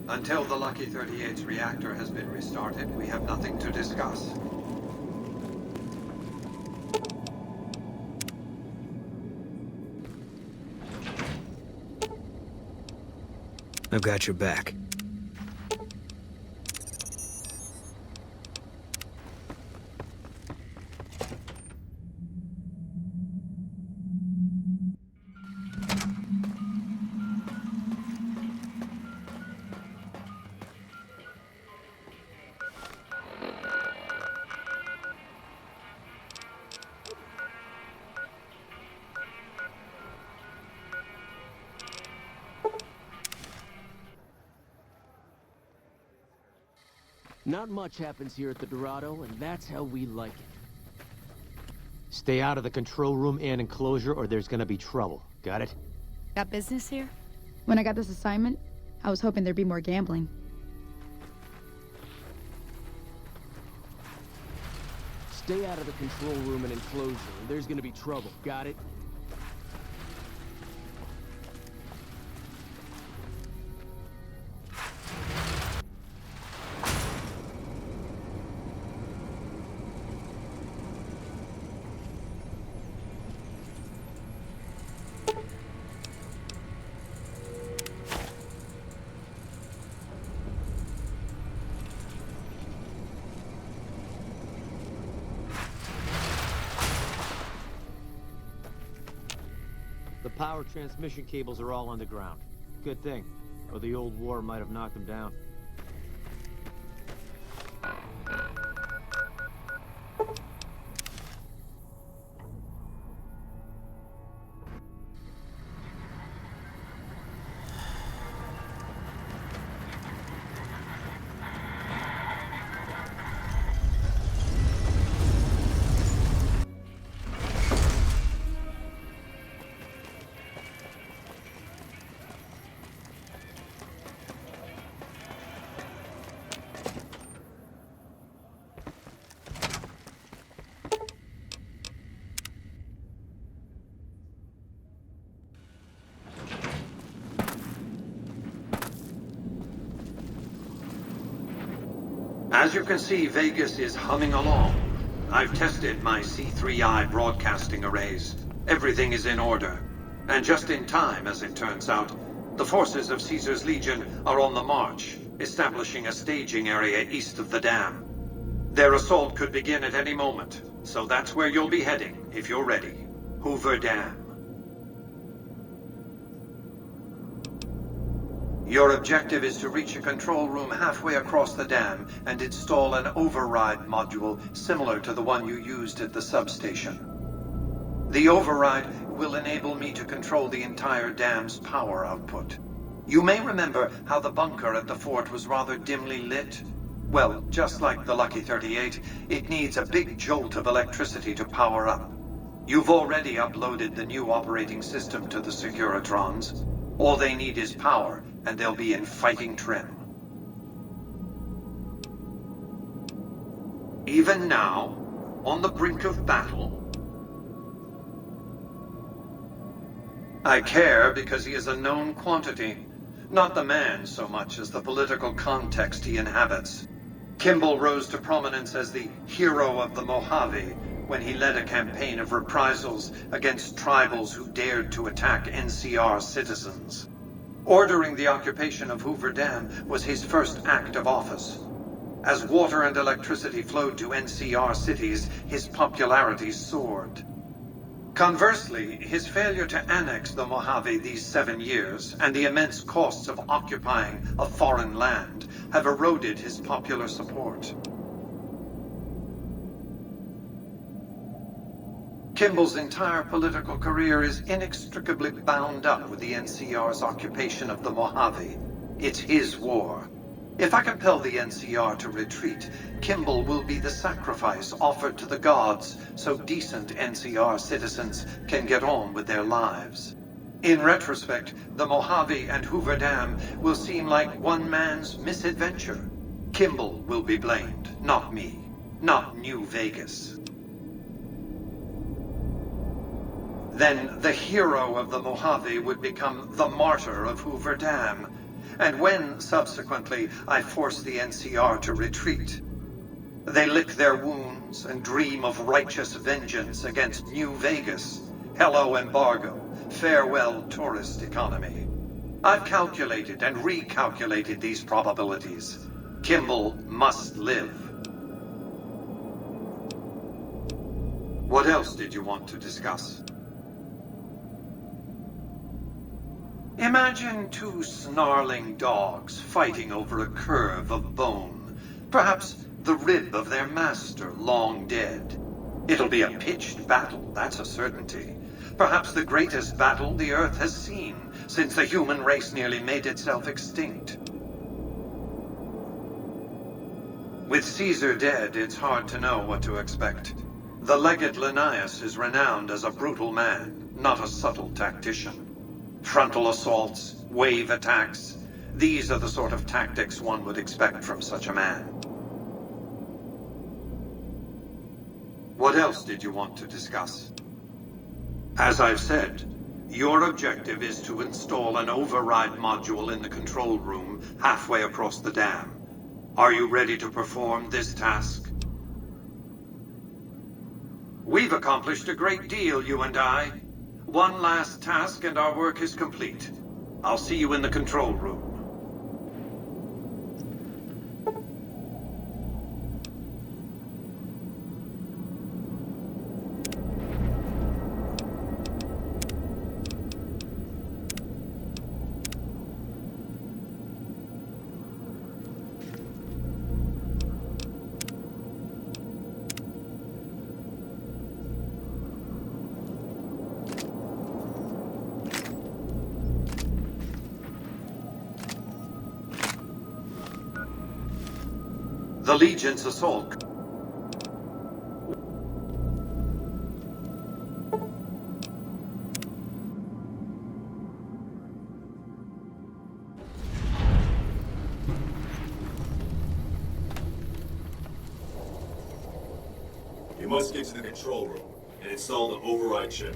Until the Lucky 38's reactor has been restarted, we have nothing to discuss. I've got your back. Not much happens here at the Dorado, and that's how we like it. Stay out of the control room and enclosure, or there's gonna be trouble. Got it? Got business here? When I got this assignment, I was hoping there'd be more gambling. Stay out of the control room and enclosure, or there's gonna be trouble. Got it? The power transmission cables are all underground. Good thing, or the old war might have knocked them down. As you can see, Vegas is humming along. I've tested my C3I broadcasting arrays. Everything is in order. And just in time, as it turns out, the forces of Caesar's Legion are on the march, establishing a staging area east of the dam. Their assault could begin at any moment, so that's where you'll be heading, if you're ready. Hoover Dam. Your objective is to reach a control room halfway across the dam and install an override module similar to the one you used at the substation. The override will enable me to control the entire dam's power output. You may remember how the bunker at the fort was rather dimly lit. Well, just like the Lucky 38, it needs a big jolt of electricity to power up. You've already uploaded the new operating system to the Securitrons. All they need is power, and they'll be in fighting trim. Even now, on the brink of battle, I care because he is a known quantity, not the man so much as the political context he inhabits. Kimball rose to prominence as the hero of the Mojave when he led a campaign of reprisals against tribals who dared to attack NCR citizens. Ordering the occupation of Hoover Dam was his first act of office. As water and electricity flowed to NCR cities, his popularity soared. Conversely, his failure to annex the Mojave these 7 years and the immense costs of occupying a foreign land have eroded his popular support. Kimball's entire political career is inextricably bound up with the NCR's occupation of the Mojave. It's his war. If I compel the NCR to retreat, Kimball will be the sacrifice offered to the gods so decent NCR citizens can get on with their lives. In retrospect, the Mojave and Hoover Dam will seem like one man's misadventure. Kimball will be blamed, not me, not New Vegas. Then the hero of the Mojave would become the martyr of Hoover Dam. and when, subsequently, I force the NCR to retreat, they lick their wounds and dream of righteous vengeance against New Vegas. Hello embargo, farewell tourist economy. I've calculated and recalculated these probabilities. Kimball must live. What else did you want to discuss? Imagine two snarling dogs fighting over a curve of bone. Perhaps the rib of their master long dead. It'll be a pitched battle, that's a certainty. Perhaps the greatest battle the Earth has seen since the human race nearly made itself extinct. With Caesar dead, it's hard to know what to expect. The legate Linnaeus is renowned as a brutal man, not a subtle tactician. Frontal assaults, wave attacks, these are the sort of tactics one would expect from such a man. What else did you want to discuss? As I've said, your objective is to install an override module in the control room halfway across the dam. Are you ready to perform this task? We've accomplished a great deal, you and I. One last task and our work is complete. I'll see you in the control room. The Legion's assault. You must get to the control room and install the override chip.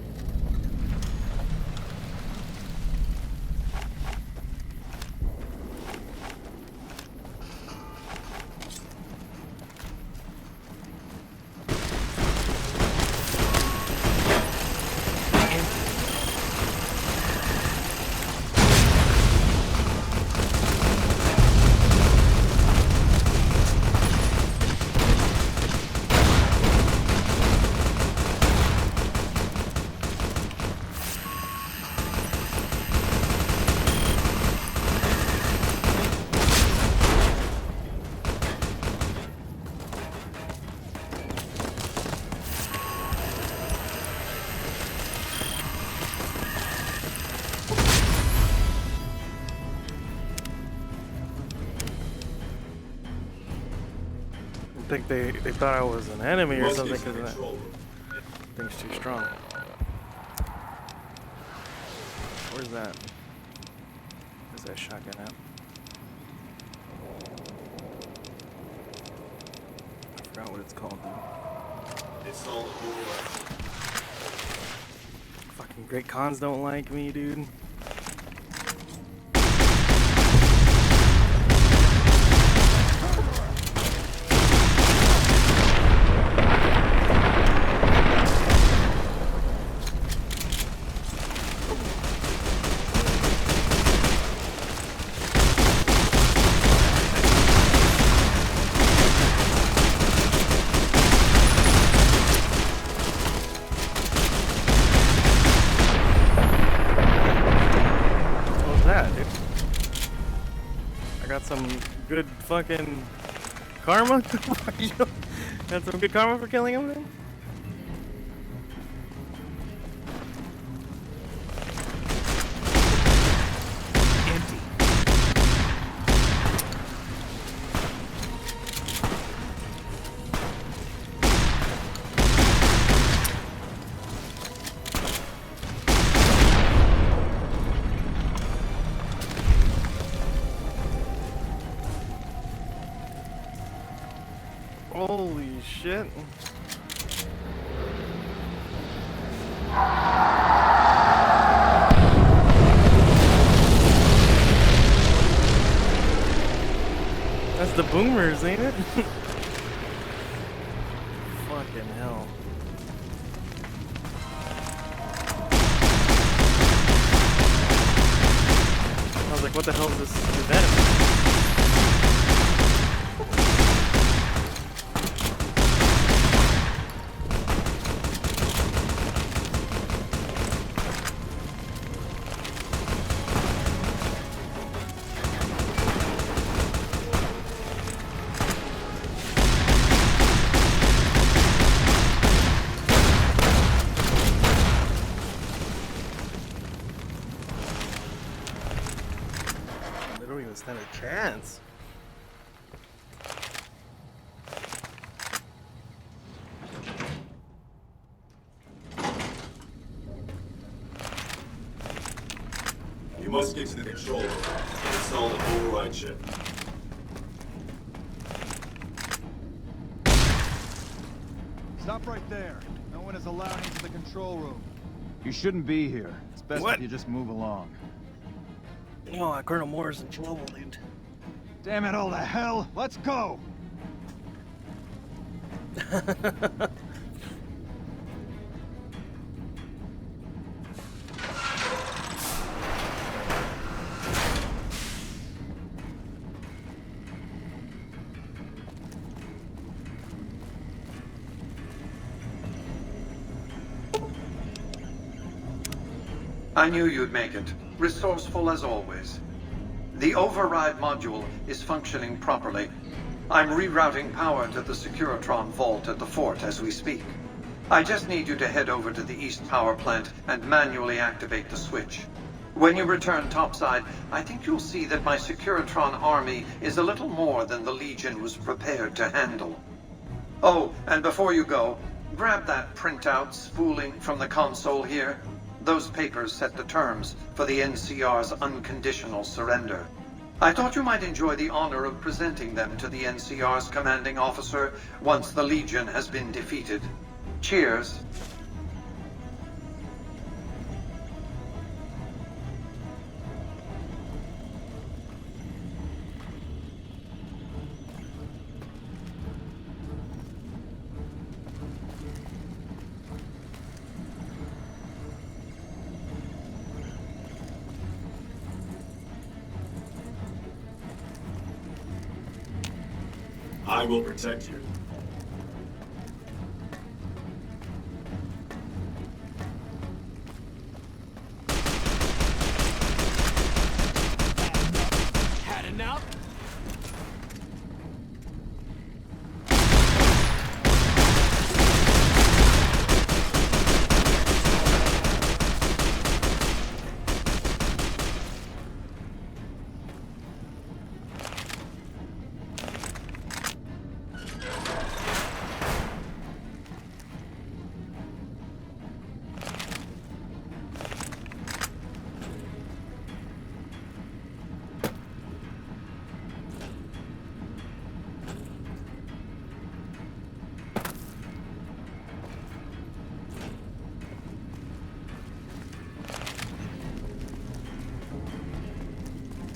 I think they thought I was an enemy or something because that Control room. thing's too strong. Where's that? Where's that shotgun at? I forgot what it's called, dude. Install the override chip. Fucking Great Cons don't like me, dude. Some good fucking karma? Got some good karma for killing him then? Holy shit. That's the boomers, ain't it? Fucking hell. I was like, what the hell is this event? They don't even stand a chance. You must get to the control room and install the override chip. Stop right there. No one is allowed into the control room. You shouldn't be here. It's best What? if you just move along. Oh, Colonel Moore's in trouble, dude. Damn it all to hell! Let's go! I knew you'd make it. Resourceful as always. The override module is functioning properly. I'm rerouting power to the Securitron vault at the fort as we speak. I just need you to head over to the East Power Plant and manually activate the switch. When you return topside, I think you'll see that my Securitron army is a little more than the Legion was prepared to handle. Oh, and before you go, grab that printout spooling from the console here. Those papers set the terms for the NCR's unconditional surrender. I thought you might enjoy the honor of presenting them to the NCR's commanding officer once the Legion has been defeated. Cheers. I will protect you. Had enough?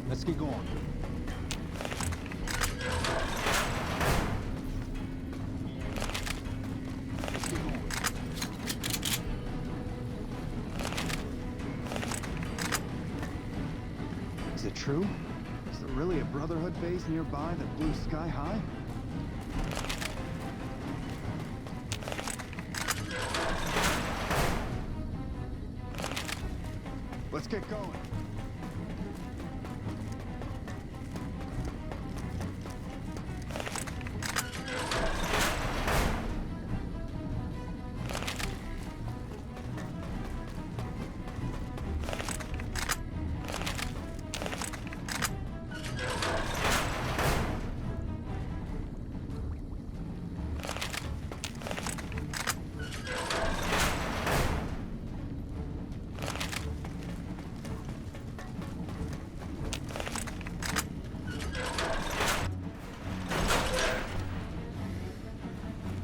Let's get going. Let's get going. Is it true? Is there really a Brotherhood base nearby that blew sky high? Let's get going.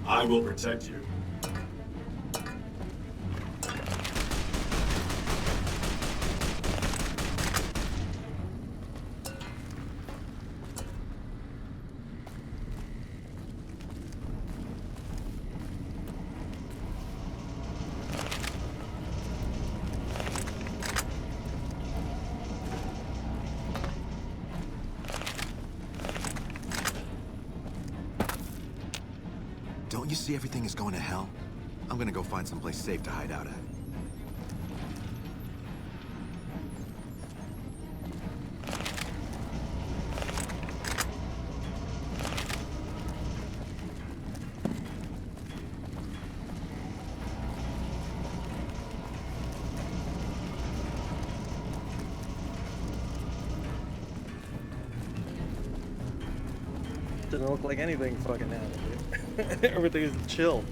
I will protect you. Don't you see everything is going to hell? I'm gonna go find someplace safe to hide out at. Doesn't look like anything fucking happened, dude. Everything is chill.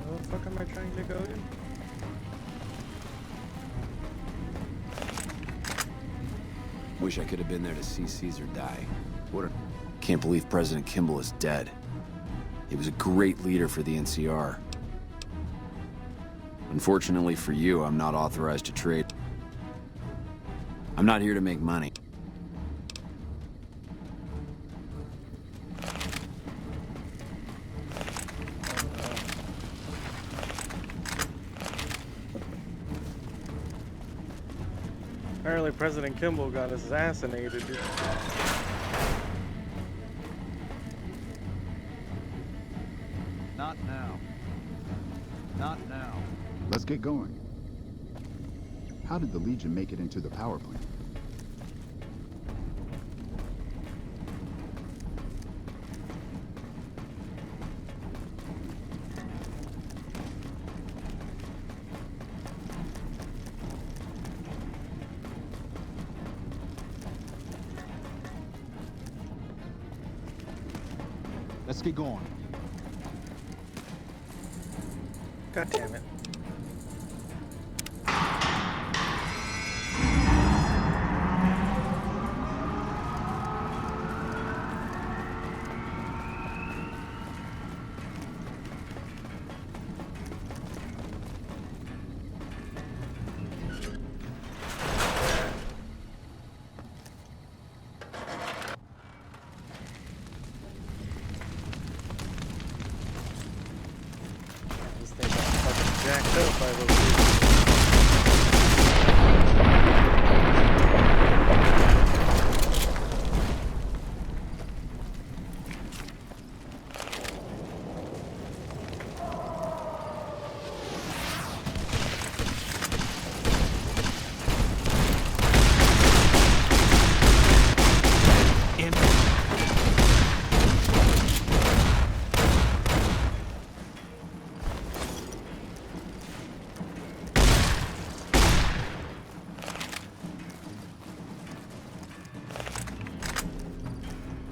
Where the fuck am I trying to go to? Wish I could have been there to see Caesar die. Can't believe President Kimball is dead. He was a great leader for the NCR. Unfortunately for you, I'm not authorized to trade. I'm not here to make money. Apparently President Kimball got assassinated. Not now. Not now. Let's get going. How did the Legion make it into the power plant? Let's get going. God damn it. This thing got fucking jacked up by those people.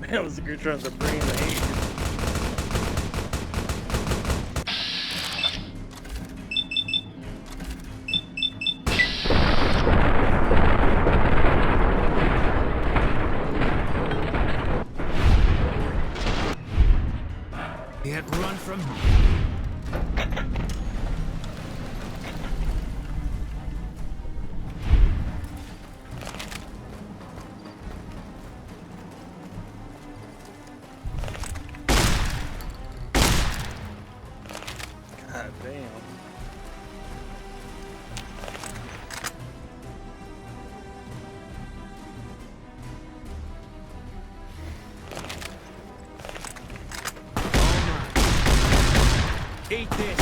That was the good trying to bring the heat. Can't run from... God damn. Eat this!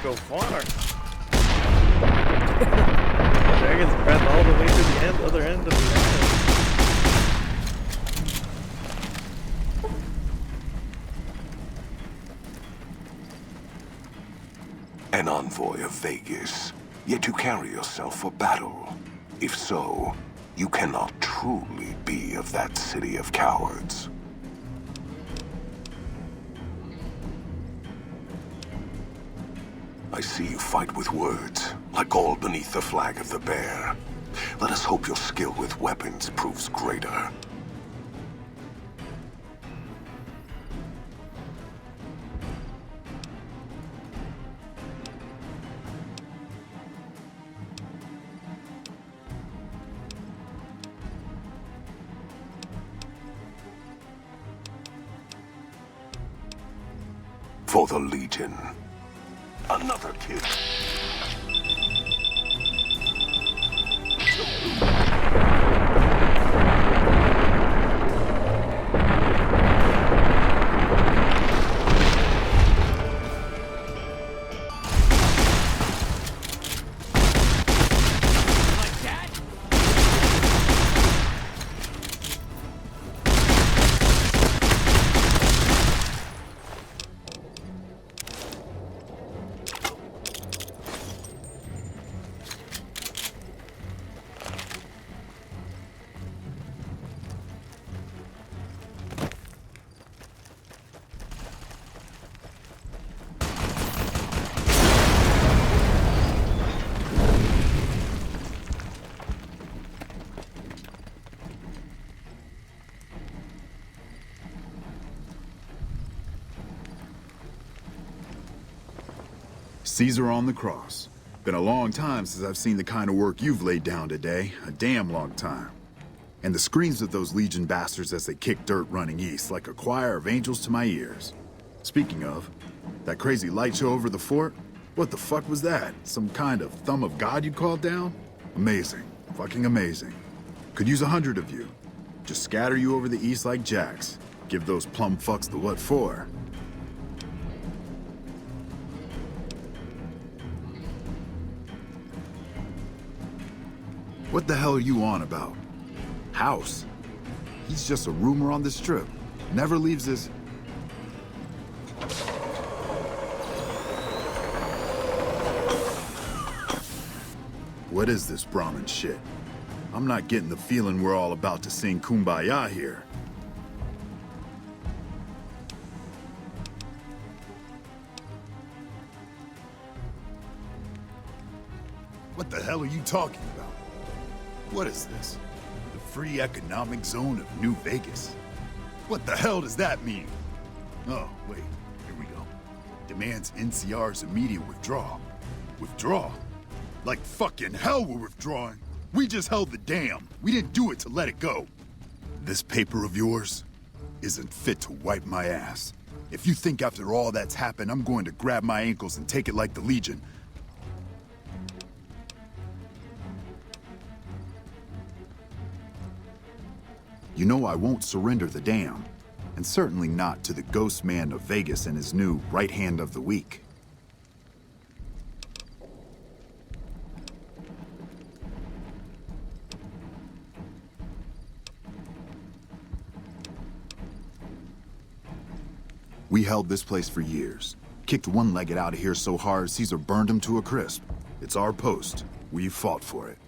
go far. Dragon's breath all the way to the other end of the island. An envoy of Vegas, yet you carry yourself for battle. If so, you cannot truly be of that city of cowards. I see you fight with words, like all beneath the flag of the bear. Let us hope your skill with weapons proves greater. For the Legion. Another kill. Caesar on the cross. Been a long time since I've seen the kind of work you've laid down today. A damn long time. And the screams of those Legion bastards as they kick dirt running east like a choir of angels to my ears. Speaking of, that crazy light show over the fort? What the fuck was that? Some kind of thumb of God you called down? Amazing. Fucking amazing. Could use 100 of you. Just scatter you over the east like jacks. Give those plum fucks the what for. What the hell are you on about? House? He's just a rumor on the strip. Never leaves his... What is this Brahmin shit? I'm not getting the feeling we're all about to sing Kumbaya here. What the hell are you talking about? What is this? The free economic zone of New Vegas? What the hell does that mean? Oh, wait, here we go. Demands NCR's immediate withdrawal. Withdraw? Like fucking hell we're withdrawing. We just held the dam. We didn't do it to let it go. This paper of yours isn't fit to wipe my ass. If you think after all that's happened, I'm going to grab my ankles and take it like the Legion, you know I won't surrender the dam, and certainly not to the ghost man of Vegas and his new right hand of the week. We held this place for years. Kicked one-legged out of here so hard, Caesar burned him to a crisp. It's our post. We've fought for it.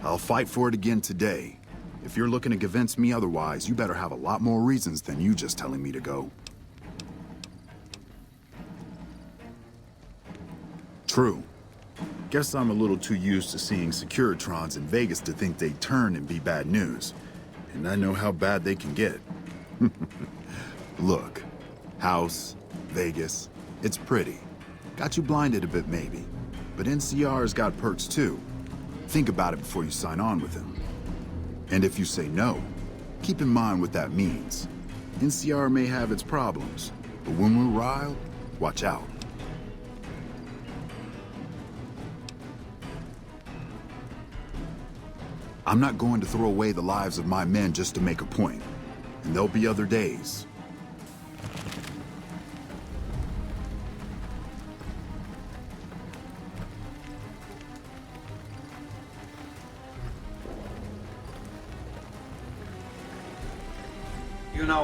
I'll fight for it again today. If you're looking to convince me otherwise, you better have a lot more reasons than you just telling me to go. True. Guess I'm a little too used to seeing Securitrons in Vegas to think they'd turn and be bad news. And I know how bad they can get. Look, House, Vegas, it's pretty. Got you blinded a bit maybe. But NCR's got perks too. Think about it before you sign on with him. And if you say no, keep in mind what that means. NCR may have its problems, but when we're riled, watch out. I'm not going to throw away the lives of my men just to make a point. And there'll be other days.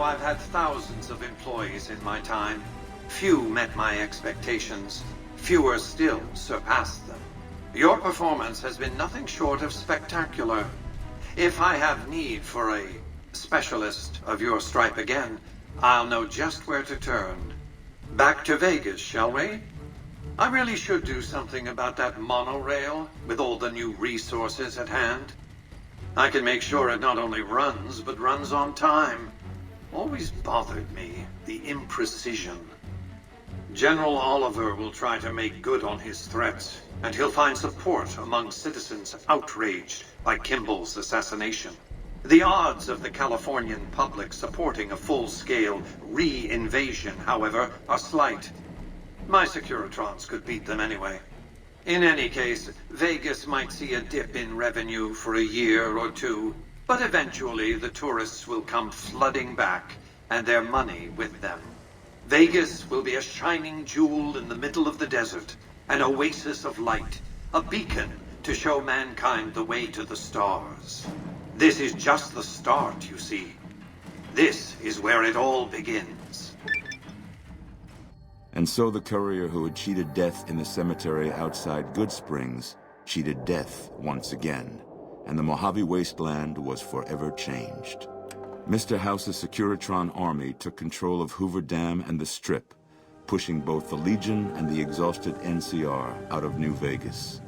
now I've had thousands of employees in my time. Few met my expectations. Fewer still surpassed them. Your performance has been nothing short of spectacular. If I have need for a specialist of your stripe again, I'll know just where to turn. Back to Vegas, shall we? I really should do something about that monorail with all the new resources at hand. I can make sure it not only runs, but runs on time. Always bothered me, the imprecision. General Oliver will try to make good on his threats, and he'll find support among citizens outraged by Kimball's assassination. The odds of the Californian public supporting a full-scale re-invasion, however, are slight. My Securitrons could beat them anyway. In any case, Vegas might see a dip in revenue for a year or two, but eventually the tourists will come flooding back, and their money with them. Vegas will be a shining jewel in the middle of the desert, an oasis of light, a beacon to show mankind the way to the stars. This is just the start, you see. This is where it all begins. And so the courier who had cheated death in the cemetery outside Good Springs cheated death once again, and the Mojave Wasteland was forever changed. Mr. House's Securitron army took control of Hoover Dam and the Strip, pushing both the Legion and the exhausted NCR out of New Vegas.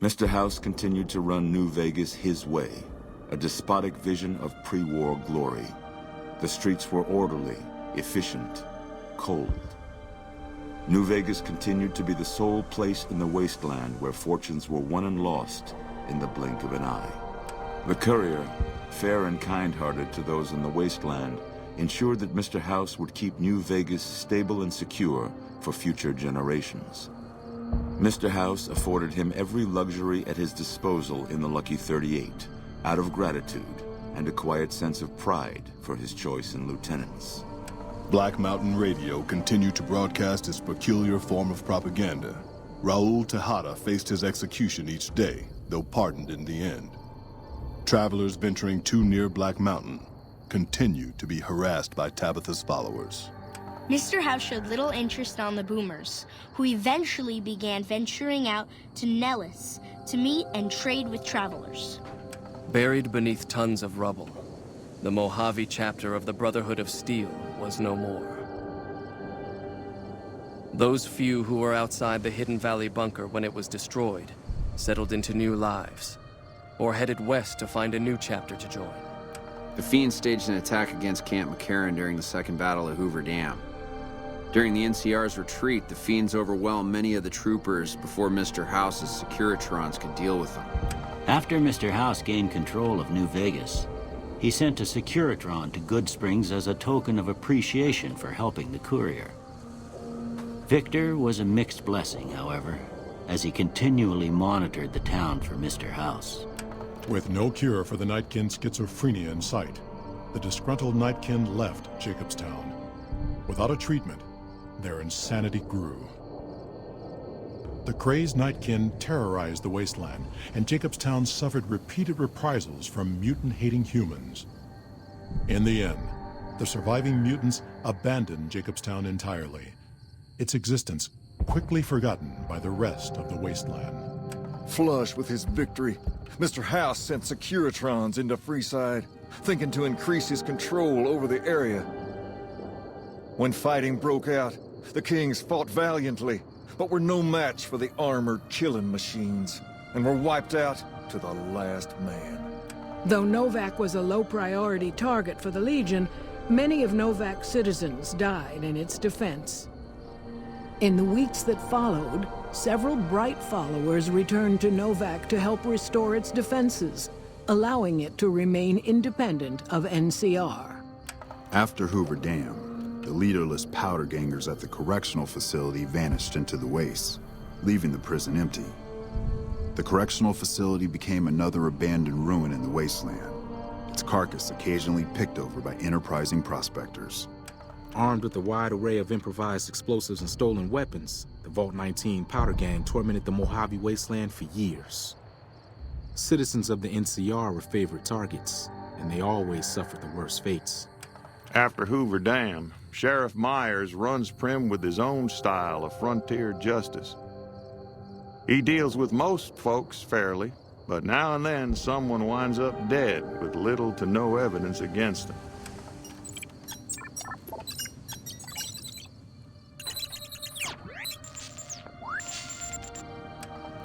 Mr. House continued to run New Vegas his way, a despotic vision of pre-war glory. The streets were orderly, efficient, cold. New Vegas continued to be the sole place in the wasteland where fortunes were won and lost in the blink of an eye. The courier, fair and kind-hearted to those in the wasteland, ensured that Mr. House would keep New Vegas stable and secure for future generations. Mr. House afforded him every luxury at his disposal in the Lucky 38, out of gratitude and a quiet sense of pride for his choice in lieutenants. Black Mountain Radio continued to broadcast its peculiar form of propaganda. Raul Tejada faced his execution each day, though pardoned in the end. Travelers venturing too near Black Mountain continued to be harassed by Tabitha's followers. Mr. House showed little interest on the boomers, who eventually began venturing out to Nellis to meet and trade with travelers. Buried beneath tons of rubble, the Mojave chapter of the Brotherhood of Steel was no more. Those few who were outside the Hidden Valley bunker when it was destroyed settled into new lives, or headed west to find a new chapter to join. The Fiends staged an attack against Camp McCarran during the Second Battle of Hoover Dam. During the NCR's retreat, the Fiends overwhelmed many of the troopers before Mr. House's Securitrons could deal with them. After Mr. House gained control of New Vegas, he sent a Securitron to Good Springs as a token of appreciation for helping the courier. Victor was a mixed blessing, however, as he continually monitored the town for Mr. House. With no cure for the Nightkin schizophrenia in sight, the disgruntled Nightkin left Jacobstown. Without a treatment, their insanity grew. The crazed Nightkin terrorized the wasteland, and Jacobstown suffered repeated reprisals from mutant-hating humans. In the end, the surviving mutants abandoned Jacobstown entirely, its existence quickly forgotten by the rest of the wasteland. Flush with his victory, Mr. House sent Securitrons into Freeside, thinking to increase his control over the area. When fighting broke out, the Kings fought valiantly, but were no match for the armored killing machines, and were wiped out to the last man. Though Novak was a low-priority target for the Legion, many of Novak's citizens died in its defense. In the weeks that followed, several bright followers returned to Novak to help restore its defenses, allowing it to remain independent of NCR. After Hoover Dam, the leaderless powder gangers at the correctional facility vanished into the wastes, leaving the prison empty. The correctional facility became another abandoned ruin in the wasteland, its carcass occasionally picked over by enterprising prospectors. Armed with a wide array of improvised explosives and stolen weapons, the Vault 19 powder gang tormented the Mojave Wasteland for years. Citizens of the NCR were favorite targets, and they always suffered the worst fates. After Hoover Dam, Sheriff Myers runs Prim with his own style of frontier justice. He deals with most folks fairly, but now and then someone winds up dead with little to no evidence against them.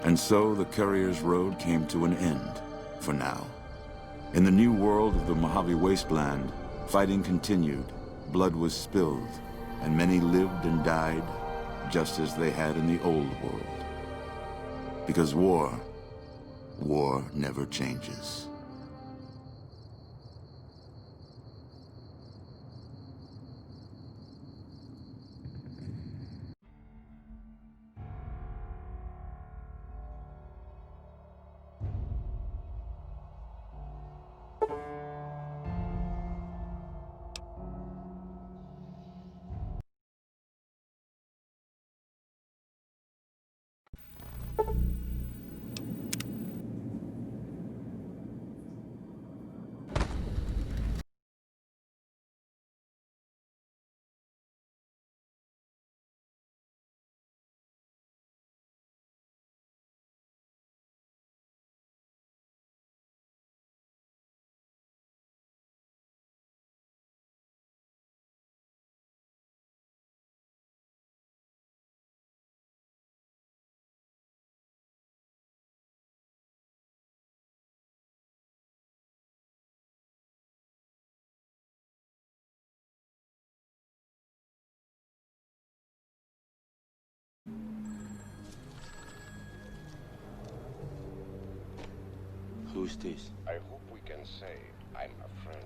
And so the Courier's Road came to an end, for now. In the new world of the Mojave Wasteland, fighting continued, blood was spilled, and many lived and died just as they had in the old world. Because war never changes. Who's this? I hope we can say I'm a friend.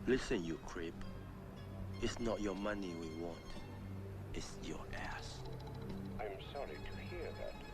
Listen, you creep. It's not your money we want. It's your ass. I'm sorry to hear that.